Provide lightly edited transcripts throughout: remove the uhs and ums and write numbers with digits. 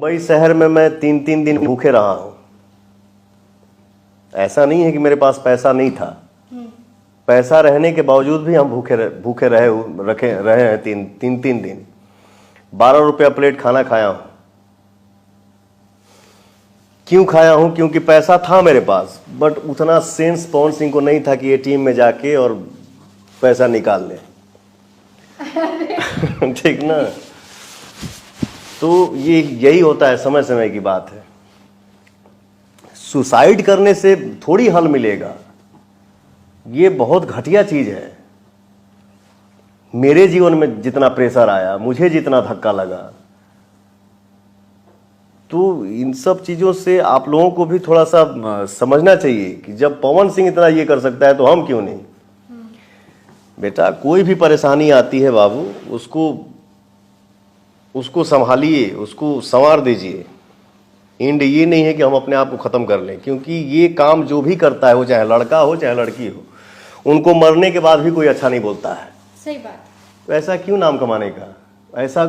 मुंबई शहर में मैं 3-3 दिन भूखे रहा हूं। ऐसा नहीं है कि मेरे पास पैसा नहीं था, पैसा रहने के बावजूद भी हम भूखे रहे हैं 3 दिन। 12 रुपया प्लेट खाना खाया हूं। क्यों खाया हूं? क्योंकि पैसा था मेरे पास, बट उतना सेंस पवन सिंह को नहीं था कि एटीएम में जाके और पैसा निकाल ले। ठीक ना? तो ये यही होता है, समय समय की बात है। सुसाइड करने से थोड़ी हल मिलेगा, ये बहुत घटिया चीज है। मेरे जीवन में जितना प्रेशर आया, मुझे जितना धक्का लगा, तो इन सब चीजों से आप लोगों को भी थोड़ा सा समझना चाहिए कि जब पवन सिंह इतना ये कर सकता है तो हम क्यों नहीं। बेटा, कोई भी परेशानी आती है बाबू, उसको संभालिए, उसको संवार दीजिए। एंड ये नहीं है कि हम अपने आप को खत्म कर लें, क्योंकि ये काम जो भी करता है, वो चाहे लड़का हो चाहे लड़की हो, उनको मरने के बाद भी कोई अच्छा नहीं बोलता है। सही बात। तो ऐसा क्यों नाम कमाने का,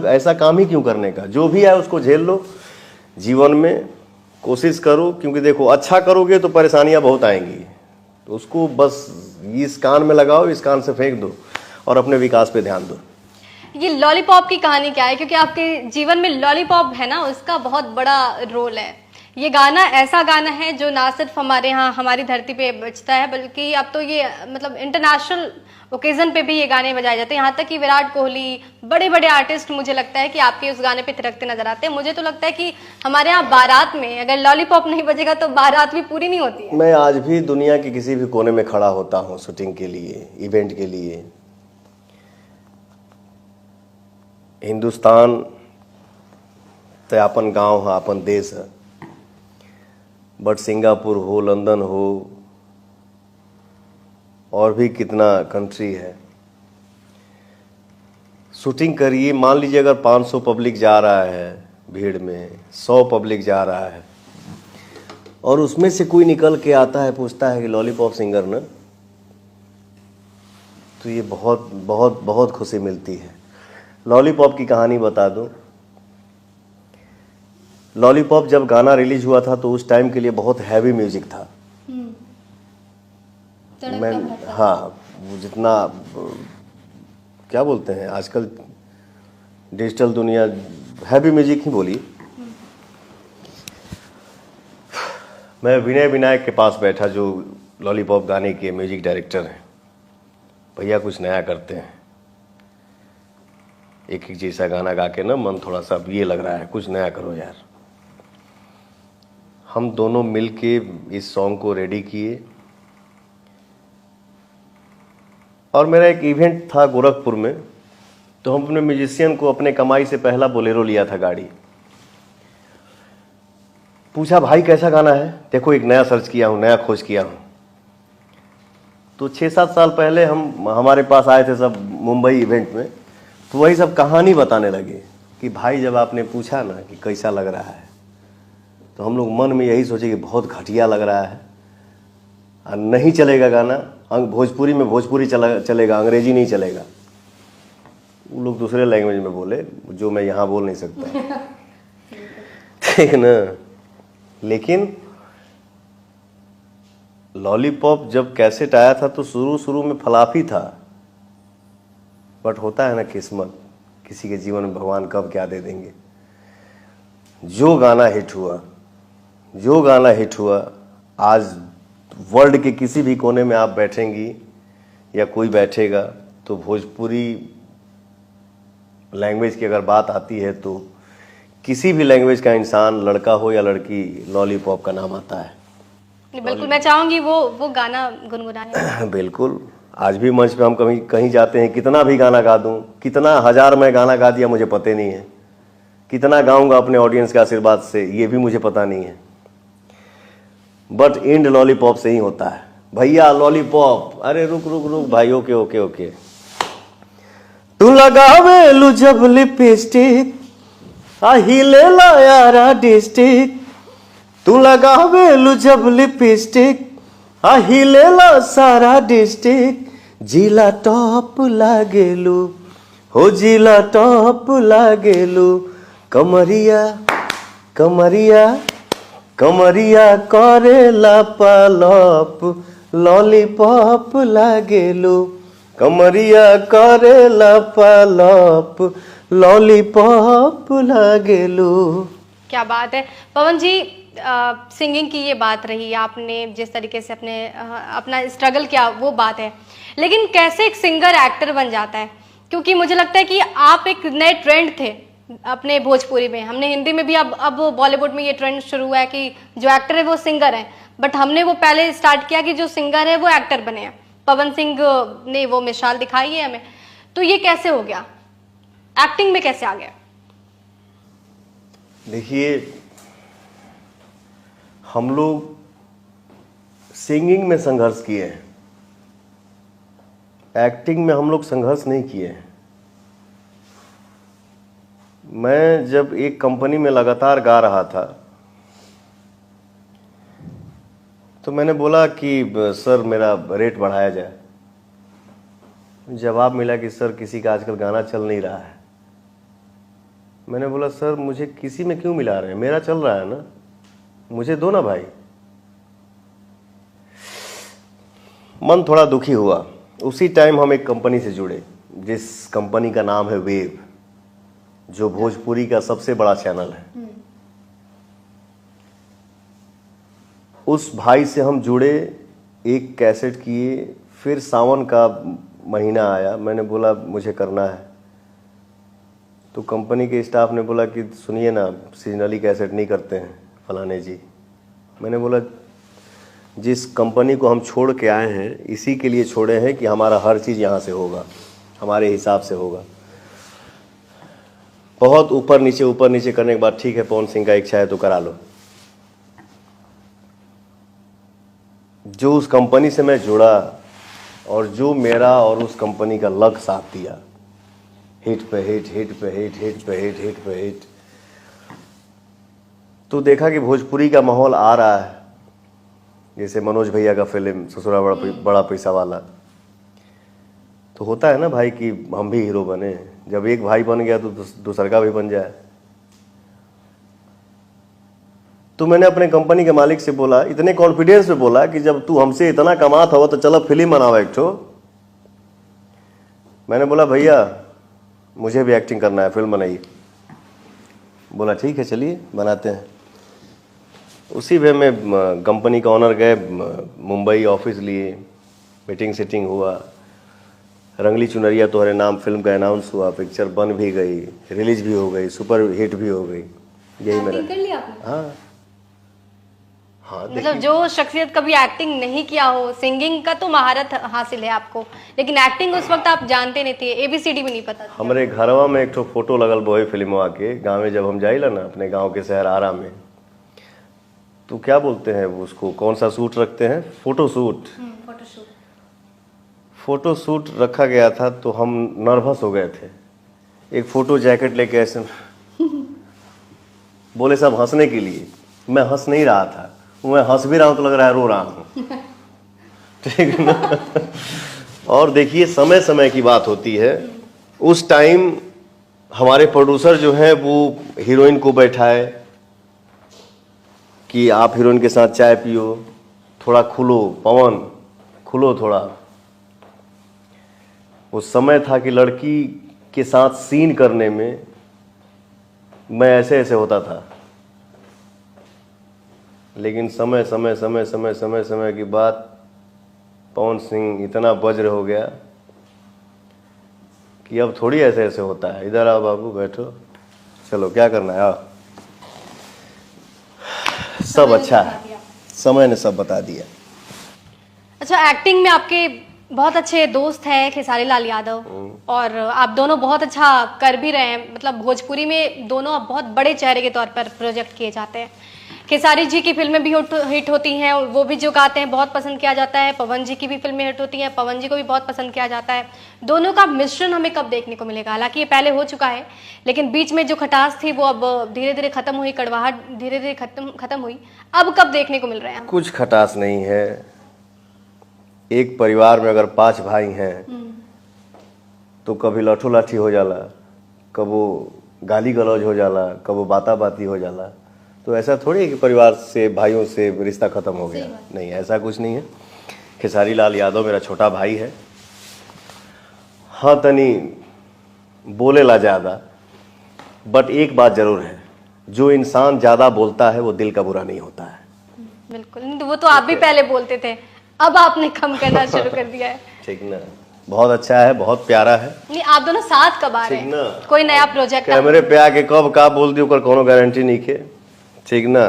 ऐसा काम ही क्यों करने का? जो भी है उसको झेल लो, जीवन में कोशिश करो, क्योंकि देखो अच्छा करोगे तो परेशानियां बहुत आएंगी। तो उसको बस इस कान में लगाओ, इस कान से फेंक दो और अपने विकास पे ध्यान दो। ये लॉलीपॉप की कहानी क्या है? क्योंकि आपके जीवन में लॉलीपॉप है ना, उसका बहुत बड़ा रोल है। ये गाना ऐसा गाना है जो ना सिर्फ हमारे यहाँ हमारी धरती पे बजता है, बल्कि अब तो ये मतलब इंटरनेशनल ओकेजन पे भी ये गाने बजाए जाते हैं। यहाँ तक कि विराट कोहली, बड़े बड़े आर्टिस्ट, मुझे लगता है कि आपके उस गाने पे थिरकते नजर आते हैं। मुझे तो लगता है कि हमारे यहाँ बारात में अगर लॉलीपॉप नहीं बजेगा तो बारात भी पूरी नहीं होती है। मैं आज भी दुनिया के किसी भी कोने में खड़ा होता हूँ शूटिंग के लिए, इवेंट के लिए। हिंदुस्तान तो अपन गांव है, अपन देश है, बट सिंगापुर हो, लंदन हो, और भी कितना कंट्री है, शूटिंग करिए। मान लीजिए अगर 500 पब्लिक जा रहा है भीड़ में, 100 पब्लिक जा रहा है, और उसमें से कोई निकल के आता है, पूछता है कि लॉलीपॉप सिंगर ना, तो ये बहुत बहुत बहुत खुशी मिलती है। लॉलीपॉप की कहानी बता दूं। लॉलीपॉप जब गाना रिलीज हुआ था तो उस टाइम के लिए बहुत हैवी म्यूजिक था। मैं वो जितना क्या बोलते हैं आजकल डिजिटल दुनिया, हैवी म्यूजिक ही बोली। मैं विनय विनायक के पास बैठा, जो लॉलीपॉप गाने के म्यूजिक डायरेक्टर हैं। भैया कुछ नया करते हैं, एक एक जैसा गाना गा के ना मन थोड़ा सा ये लग रहा है, कुछ नया करो यार। हम दोनों मिल के इस सॉन्ग को रेडी किए, और मेरा एक इवेंट था गोरखपुर में, तो हम अपने म्यूजिशियन को अपने कमाई से पहला बोलेरो लिया था गाड़ी। पूछा भाई कैसा गाना है, देखो एक नया सर्च किया हूँ, नया खोज किया हूँ। तो 6-7 साल पहले हमारे पास आए थे सब मुंबई इवेंट में, तो वही सब कहानी बताने लगे कि भाई जब आपने पूछा ना कि कैसा लग रहा है, तो हम लोग मन में यही सोचे कि बहुत घटिया लग रहा है, नहीं चलेगा गाना, भोजपुरी में भोजपुरी चलेगा, अंग्रेजी नहीं चलेगा। वो लोग दूसरे लैंग्वेज में बोले जो मैं यहाँ बोल नहीं सकता। ठीक ना? लेकिन लॉलीपॉप जब कैसेट आया था तो शुरू में फलाफी था, बट होता है ना किस्मत, किसी के जीवन में भगवान कब क्या दे देंगे। जो गाना हिट हुआ, आज वर्ल्ड के किसी भी कोने में आप बैठेंगी या कोई बैठेगा, तो भोजपुरी लैंग्वेज की अगर बात आती है तो किसी भी लैंग्वेज का इंसान, लड़का हो या लड़की, लॉलीपॉप का नाम आता है। बिल्कुल, मैं चाहूंगी वो गाना गुनगुनाने। बिल्कुल। आज भी मंच पे हम कहीं जाते हैं, कितना भी गाना गा दूं, कितना हजार मैं गाना गा दिया मुझे पता नहीं है, कितना गाऊंगा अपने ऑडियंस के आशीर्वाद से ये भी मुझे पता नहीं है, बट एंड लॉलीपॉप से ही होता है। भैया लॉलीपॉप, अरे रुक भाई, ओके। तू लगावे लू जब लिपस्टिक, हिले ला यारा डिस्टिक। तू लगावे लू जब लिपस्टिक, हिले ला सारा डिस्टिक। जिला टॉप लागेलू, हो जिला टॉप लागेलू। कमरिया कमरिया कमरिया करेला पालप लॉलीपॉप लागेलू, कमरिया करेला पालप लॉलीपॉप लागेलू। क्या बात है पवन जी। सिंगिंग की ये बात रही, आपने जिस तरीके से अपना स्ट्रगल किया वो बात है, लेकिन कैसे एक सिंगर एक्टर बन जाता है? क्योंकि मुझे लगता है कि आप एक नए ट्रेंड थे अपने भोजपुरी में। हमने हिंदी में भी अब बॉलीवुड में ये ट्रेंड शुरू हुआ है कि जो एक्टर है वो सिंगर है, बट हमने वो पहले स्टार्ट किया कि जो सिंगर है वो एक्टर बने हैं। पवन सिंह ने वो मिसाल दिखाई है हमें। तो ये कैसे हो गया, एक्टिंग में कैसे आ गया? देखिए, हम लोग सिंगिंग में संघर्ष किए हैं, एक्टिंग में हम लोग संघर्ष नहीं किए हैं। मैं जब एक कंपनी में लगातार गा रहा था तो मैंने बोला कि सर मेरा रेट बढ़ाया जाए। जवाब मिला कि सर किसी का आजकल गाना चल नहीं रहा है। मैंने बोला सर मुझे किसी में क्यों मिला रहे हैं, मेरा चल रहा है ना, मुझे दो ना भाई। मन थोड़ा दुखी हुआ। उसी टाइम हम एक कंपनी से जुड़े जिस कंपनी का नाम है वेव, जो भोजपुरी का सबसे बड़ा चैनल है। उस भाई से हम जुड़े, एक कैसेट किए, फिर सावन का महीना आया, मैंने बोला मुझे करना है। तो कंपनी के स्टाफ ने बोला कि सुनिए ना, सीजनली कैसेट नहीं करते हैं फलाने जी। मैंने बोला जिस कंपनी को हम छोड़ के आए हैं इसी के लिए छोड़े हैं कि हमारा हर चीज़ यहाँ से होगा, हमारे हिसाब से होगा। बहुत ऊपर नीचे करने के बाद ठीक है पवन सिंह का इच्छा है तो करा लो। जो उस कंपनी से मैं जुड़ा और जो मेरा और उस कंपनी का लक साथ दिया, हिट पे हिट, हिट पे हिट, हिट पे हिट, हिट पे हिट, तो देखा कि भोजपुरी का माहौल आ रहा है। जैसे मनोज भैया का फिल्म ससुरा बड़ा पैसा वाला, तो होता है ना भाई कि हम भी हीरो बने। जब एक भाई बन गया तो दूसरा का भी बन जाए। तो मैंने अपने कंपनी के मालिक से बोला, इतने कॉन्फिडेंस में बोला कि जब तू हमसे इतना कमात हो तो चलो फिल्म बनाओ एक ठो। मैंने बोला भैया मुझे भी एक्टिंग करना है, फिल्म बनाइए। बोला ठीक है चलिए बनाते हैं। उसी वे में कंपनी का ऑनर गए मुंबई, ऑफिस लिए, मीटिंग सेटिंग हुआ, रंगली चुनरिया तोहरे नाम फिल्म का अनाउंस हुआ, पिक्चर बन भी गई, रिलीज भी हो गई, सुपर हिट भी हो गई। यही मेरा कर लिया आपने? हाँ हाँ। मतलब जो शख्सियत कभी एक्टिंग नहीं किया हो, सिंगिंग का तो महारत हासिल है आपको, लेकिन एक्टिंग उस वक्त आप जानते नहीं थे, ABCD भी नहीं पता था। हमारे घरवा में एक ठो फोटो लगल बोए फिल्मवा के, गाँव में जब हम जाइला ना अपने गाँव के शहर आरा में, तो क्या बोलते हैं वो उसको, कौन सा सूट रखते हैं, फोटो सूट। फोटो सूट रखा गया था तो हम नर्वस हो गए थे। एक फोटो जैकेट लेके ऐसे बोले सब हंसने के लिए, मैं हंस नहीं रहा था, मैं हंस भी रहा हूं तो लग रहा है रो रहा हूं। ठीक है ना। और देखिए समय समय की बात होती है। उस टाइम हमारे प्रोड्यूसर जो है वो हीरोइन को बैठाए कि आप हीरोइन के साथ चाय पियो, थोड़ा खुलो पवन, खुलो थोड़ा। वो समय था कि लड़की के साथ सीन करने में मैं ऐसे ऐसे होता था, लेकिन समय समय समय समय समय समय की बात पवन सिंह इतना वज्र हो गया कि अब थोड़ी ऐसे ऐसे होता है। इधर आओ बाबू, बैठो, चलो क्या करना है, आओ। सब अच्छा है, समय ने सब बता दिया। अच्छा, एक्टिंग में आपके बहुत अच्छे दोस्त हैं खेसारी लाल यादव, और आप दोनों बहुत अच्छा कर भी रहे हैं। मतलब भोजपुरी में दोनों आप बहुत बड़े चेहरे के तौर पर प्रोजेक्ट किए जाते हैं। खेसारी जी की फिल्में भी हिट होती हैं, वो भी जो गाते हैं बहुत पसंद किया जाता है। पवन जी की भी फिल्में हिट होती हैं, पवन जी को भी बहुत पसंद किया जाता है। दोनों का मिश्रण हमें कब देखने को मिलेगा? हालांकि ये पहले हो चुका है, लेकिन बीच में जो खटास थी वो अब धीरे धीरे खत्म हुई, कड़वाहट धीरे धीरे खत्म हुई। अब कब देखने को मिल रहे हैं? कुछ खटास नहीं है। एक परिवार में अगर 5 भाई हैं तो कभी लाठो लाठी हो जाला, कबो गाली गलौज हो जाला, कबो बाता बाती हो जाला। तो ऐसा थोड़ी है कि परिवार से, भाइयों से रिश्ता खत्म हो गया। नहीं, ऐसा कुछ नहीं है। खेसारी लाल यादव मेरा छोटा भाई है। हाँ, तनी बोलेला ज़्यादा, बट एक बात जरूर है, जो इंसान ज़्यादा बोलता है वो दिल का बुरा नहीं होता है। बिल्कुल, वो तो आप भी पहले बोलते थे, अब आपने कम करना शुरू कर दिया है। ठीक ना, बहुत अच्छा है, बहुत प्यारा है। नहीं, आप दोनों साथ कब आ रहे ठीक ना। हैं? कोई नया प्रोजेक्ट? कैमरे पे आके कब का बोल दी ओकर कोनो गारंटी नहीं के। ठीक ना,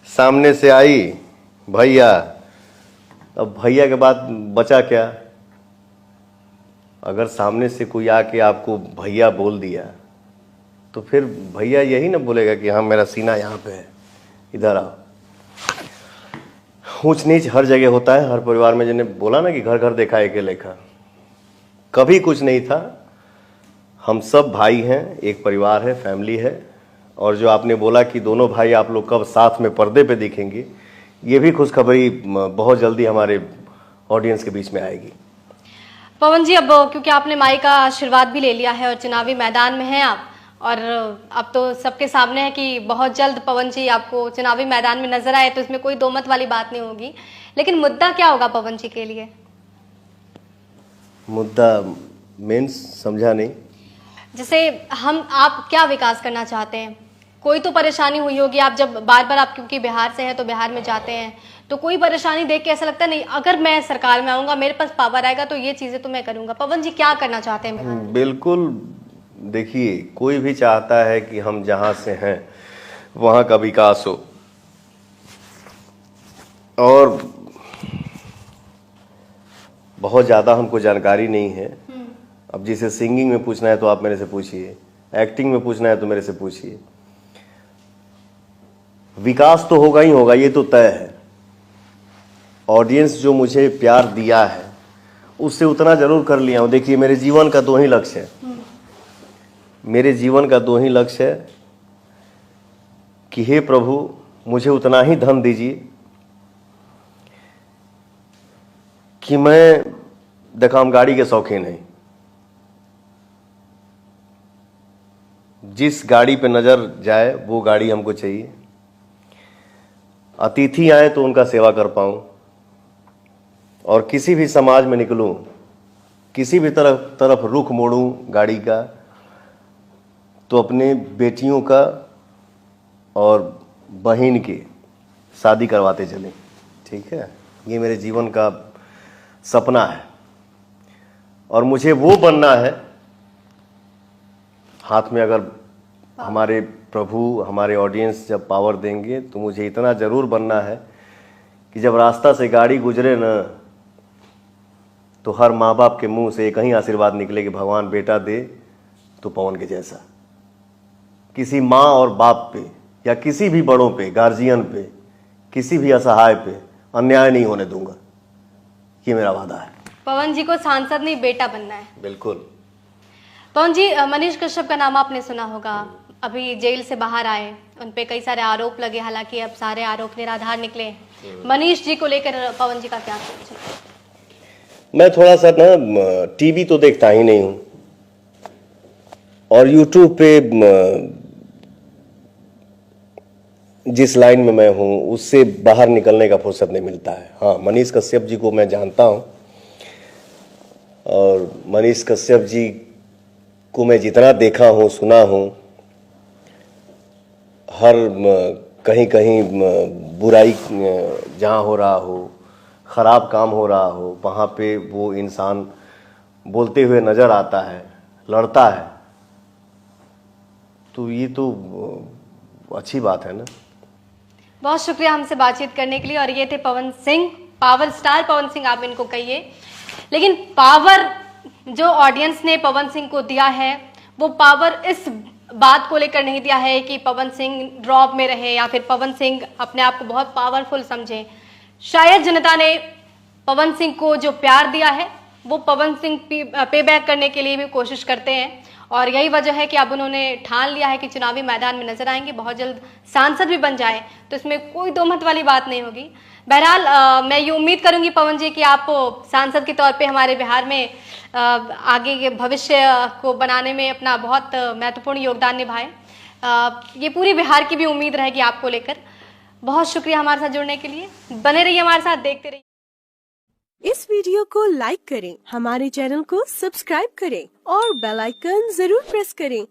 सामने से आई भैया, अब भैया के बाद बचा क्या? अगर सामने से कोई आके आपको भैया बोल दिया तो फिर भैया यही ना बोलेगा कि हाँ मेरा सीना यहाँ पे है, इधर आओ। ऊंच नीच हर जगह होता है, हर परिवार में। जिन्हें बोला ना कि घर घर देखा एक लेखा, कभी कुछ नहीं था। हम सब भाई हैं, एक परिवार है, फैमिली है। और जो आपने बोला कि दोनों भाई आप लोग कब साथ में पर्दे पे दिखेंगे, ये भी खुशखबरी बहुत जल्दी हमारे ऑडियंस के बीच में आएगी। पवन जी, अब क्योंकि आपने माई का आशीर्वाद भी ले लिया है और चुनावी मैदान में हैं आप, और अब तो सबके सामने है कि बहुत जल्द पवन जी आपको चुनावी मैदान में नजर आए, तो इसमें कोई दो मत वाली बात नहीं होगी। लेकिन मुद्दा क्या होगा पवन जी के लिए? मुद्दा मीन्स समझा नहीं। जैसे आप क्या विकास करना चाहते हैं? कोई तो परेशानी हुई होगी, आप जब बार बार, आप क्योंकि बिहार से हैं तो बिहार में जाते हैं, तो कोई परेशानी देख के ऐसा लगता है नहीं, अगर मैं सरकार में आऊंगा, मेरे पास पावर आएगा तो ये चीजें तो मैं करूंगा। पवन जी क्या करना चाहते हैं बिहार में? बिल्कुल, देखिए कोई भी चाहता है कि हम जहाँ से हैं वहाँ का विकास हो। और बहुत ज़्यादा हमको जानकारी नहीं है। अब जिसे सिंगिंग में पूछना है तो आप मेरे से पूछिए, एक्टिंग में पूछना है तो मेरे से पूछिए। विकास तो होगा ही होगा, ये तो तय है। ऑडियंस जो मुझे प्यार दिया है उससे उतना जरूर कर लिया हूँ। देखिए मेरे जीवन का दो ही लक्ष्य है, मेरे जीवन का दो ही लक्ष्य है कि हे प्रभु मुझे उतना ही धन दीजिए कि मैं, देखा हम गाड़ी के शौकीन हैं, जिस गाड़ी पे नजर जाए वो गाड़ी हमको चाहिए। अतिथि आए तो उनका सेवा कर पाऊं, और किसी भी समाज में निकलूं, किसी भी तरफ रुख मोड़ूं गाड़ी का, तो अपने बेटियों का और बहन की शादी करवाते चलें। ठीक है, ये मेरे जीवन का सपना है और मुझे वो बनना है। हाथ में अगर हमारे प्रभु, हमारे ऑडियंस जब पावर देंगे तो मुझे इतना ज़रूर बनना है कि जब रास्ता से गाड़ी गुजरे ना, तो हर माँ बाप के मुंह से एक ही आशीर्वाद निकले कि भगवान बेटा दे तो पवन के जैसा। किसी माँ और बाप पे या किसी भी बड़ों पे, गार्जियन पे, किसी भी असहाय पे अन्याय नहीं होने दूंगा, ये मेरा वादा है। पवन जी को सांसद नहीं, बेटा बनना है। बिल्कुल। पवन जी, मनीष कश्यप का नाम आपने सुना होगा, अभी जेल से बाहर आए, उन पे कई सारे आरोप लगे, हालांकि अब सारे आरोप निराधार निकले। मनीष जी को लेकर पवन जी का क्या सोच है? मैं थोड़ा सा ना टीवी तो देखता ही नहीं हूँ, और यूट्यूब पे जिस लाइन में मैं हूँ उससे बाहर निकलने का फुर्सत नहीं मिलता है। हाँ, मनीष कश्यप जी को मैं जानता हूँ, और मनीष कश्यप जी को मैं जितना देखा हूँ, सुना हूँ, हर कहीं कहीं बुराई जहाँ हो रहा हो, ख़राब काम हो रहा हो, वहाँ पे वो इंसान बोलते हुए नज़र आता है, लड़ता है। तो ये तो अच्छी बात है ना। बहुत शुक्रिया हमसे बातचीत करने के लिए। और ये थे पवन सिंह, पावर स्टार पवन सिंह आप इनको कहिए। लेकिन पावर जो ऑडियंस ने पवन सिंह को दिया है, वो पावर इस बात को लेकर नहीं दिया है कि पवन सिंह ड्रॉप में रहे या फिर पवन सिंह अपने आप को बहुत पावरफुल समझे। शायद जनता ने पवन सिंह को जो प्यार दिया है वो पवन सिंह पे बैक करने के लिए भी कोशिश करते हैं, और यही वजह है कि अब उन्होंने ठान लिया है कि चुनावी मैदान में नजर आएंगे, बहुत जल्द सांसद भी बन जाए, तो इसमें कोई दो मत वाली बात नहीं होगी। बहरहाल मैं ये उम्मीद करूंगी पवन जी कि आप सांसद के तौर पे हमारे बिहार में आगे के भविष्य को बनाने में अपना बहुत महत्वपूर्ण योगदान निभाएं। ये पूरे बिहार की भी उम्मीद रहेगी आपको लेकर। बहुत शुक्रिया हमारे साथ जुड़ने के लिए। बने रहिए हमारे साथ, देखते रहिए। इस वीडियो को लाइक करें, हमारे चैनल को सब्सक्राइब करें और बेल आइकन जरूर प्रेस करें